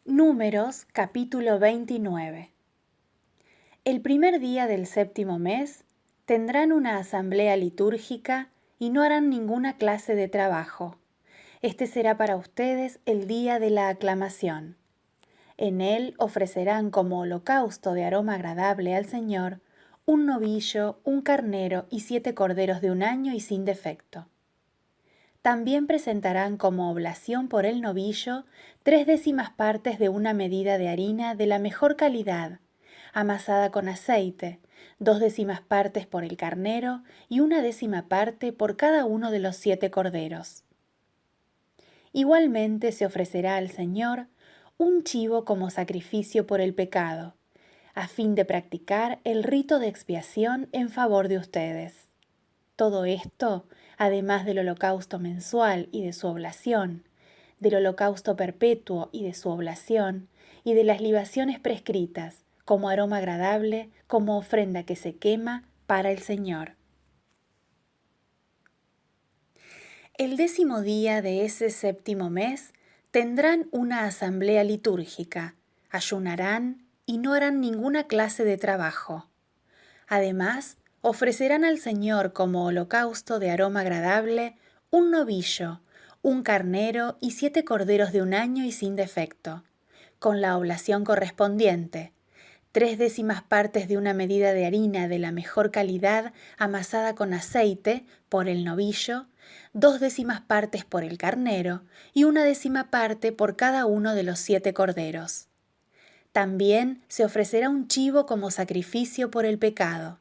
Números capítulo 29. El primer día del séptimo mes tendrán una asamblea litúrgica y no harán ninguna clase de trabajo. Este será para ustedes el día de la aclamación. En él ofrecerán como holocausto de aroma agradable al Señor un novillo, un carnero y 7 corderos de un año y sin defecto. También presentarán como oblación por el novillo 3/10 partes de una medida de harina de la mejor calidad, amasada con aceite, 2/10 partes por el carnero y 1/10 parte por cada uno de los 7 corderos. Igualmente se ofrecerá al Señor un chivo como sacrificio por el pecado, a fin de practicar el rito de expiación en favor de ustedes. Todo esto, además del holocausto mensual y de su oblación, del holocausto perpetuo y de su oblación, y de las libaciones prescritas, como aroma agradable, como ofrenda que se quema para el Señor. El 10º día de ese séptimo mes tendrán una asamblea litúrgica, ayunarán y no harán ninguna clase de trabajo. Además, ofrecerán al Señor como holocausto de aroma agradable un novillo, un carnero y 7 corderos de un año y sin defecto, con la oblación correspondiente, 3/10 partes de una medida de harina de la mejor calidad amasada con aceite por el novillo, 2/10 partes por el carnero y 1/10 parte por cada uno de los 7 corderos. También se ofrecerá un chivo como sacrificio por el pecado.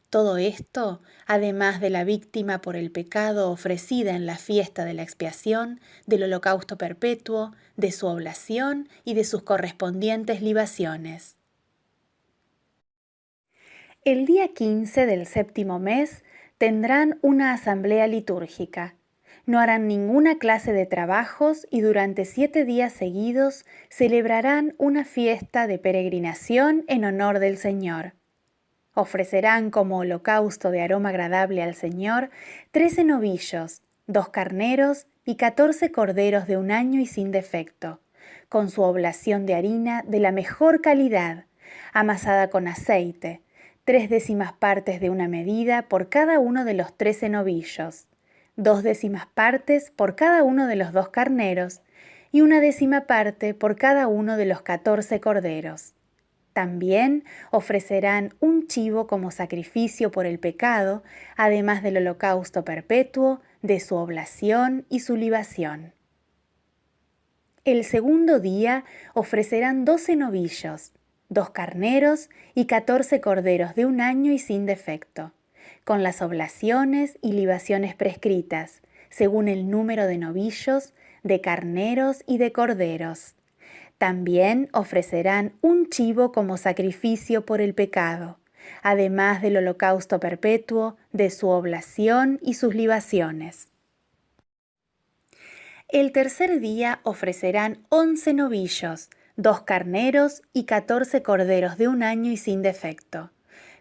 Todo esto, además de la víctima por el pecado ofrecida en la fiesta de la expiación, del holocausto perpetuo, de su oblación y de sus correspondientes libaciones. El día 15 del séptimo mes tendrán una asamblea litúrgica. No harán ninguna clase de trabajos y durante 7 días seguidos celebrarán una fiesta de peregrinación en honor del Señor. Ofrecerán como holocausto de aroma agradable al Señor 13 novillos, 2 carneros y 14 corderos de un año y sin defecto, con su oblación de harina de la mejor calidad, amasada con aceite, 3/10 partes de una medida por cada uno de los 13 novillos, 2/10 partes por cada uno de los 2 carneros y 1/10 parte por cada uno de los 14 corderos. También ofrecerán un chivo como sacrificio por el pecado, además del holocausto perpetuo, de su oblación y su libación. El segundo día ofrecerán 12 novillos, 2 carneros y 14 corderos de un año y sin defecto, con las oblaciones y libaciones prescritas, según el número de novillos, de carneros y de corderos. También ofrecerán un chivo como sacrificio por el pecado, además del holocausto perpetuo, de su oblación y sus libaciones. El tercer día ofrecerán 11 novillos, 2 carneros y 14 corderos de un año y sin defecto,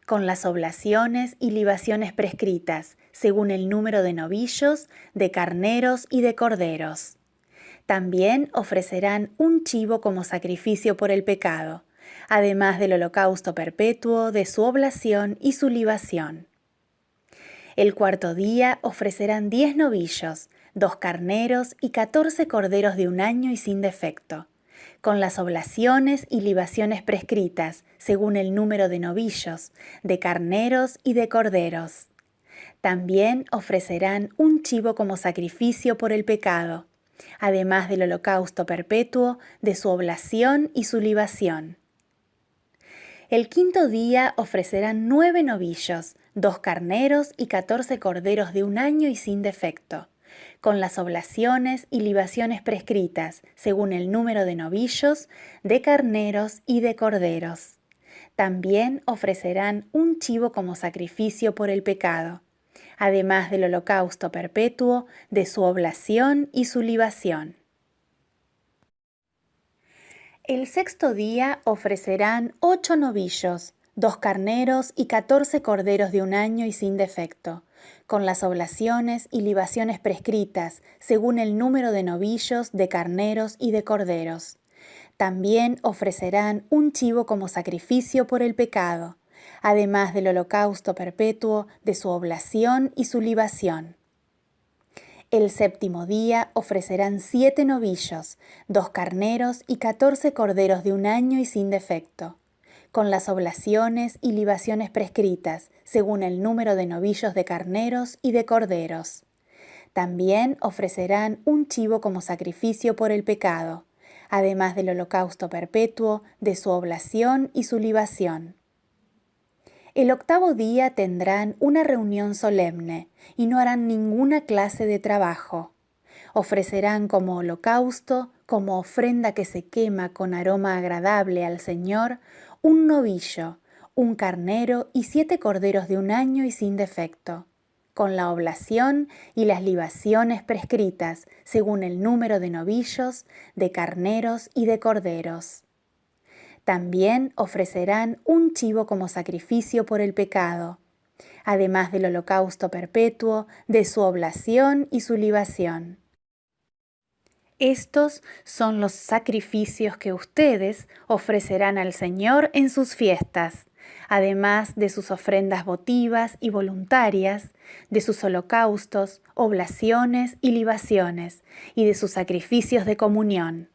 con las oblaciones y libaciones prescritas, según el número de novillos, de carneros y de corderos. También ofrecerán un chivo como sacrificio por el pecado, además del holocausto perpetuo, de su oblación y su libación. El cuarto día ofrecerán 10 novillos, 2 carneros y 14 corderos de un año y sin defecto, con las oblaciones y libaciones prescritas, según el número de novillos, de carneros y de corderos. También ofrecerán un chivo como sacrificio por el pecado, además del holocausto perpetuo, de su oblación y su libación. El quinto día ofrecerán 9 novillos, 2 carneros y 14 corderos de un año y sin defecto, con las oblaciones y libaciones prescritas, según el número de novillos, de carneros y de corderos. También ofrecerán un chivo como sacrificio por el pecado, además del holocausto perpetuo, de su oblación y su libación. El sexto día ofrecerán 8 novillos, 2 carneros y 14 corderos de un año y sin defecto, con las oblaciones y libaciones prescritas, según el número de novillos, de carneros y de corderos. También ofrecerán un chivo como sacrificio por el pecado, además del holocausto perpetuo de su oblación y su libación. El séptimo día ofrecerán 7 novillos, 2 carneros y 14 corderos de un año y sin defecto, con las oblaciones y libaciones prescritas, según el número de novillos de carneros y de corderos. También ofrecerán un chivo como sacrificio por el pecado, además del holocausto perpetuo, de su oblación y su libación. El octavo día tendrán una reunión solemne y no harán ninguna clase de trabajo. Ofrecerán como holocausto, como ofrenda que se quema con aroma agradable al Señor, un novillo, un carnero y 7 corderos de un año y sin defecto, con la oblación y las libaciones prescritas, según el número de novillos, de carneros y de corderos. También ofrecerán un chivo como sacrificio por el pecado, además del holocausto perpetuo, de su oblación y su libación. Estos son los sacrificios que ustedes ofrecerán al Señor en sus fiestas, además de sus ofrendas votivas y voluntarias, de sus holocaustos, oblaciones y libaciones, y de sus sacrificios de comunión.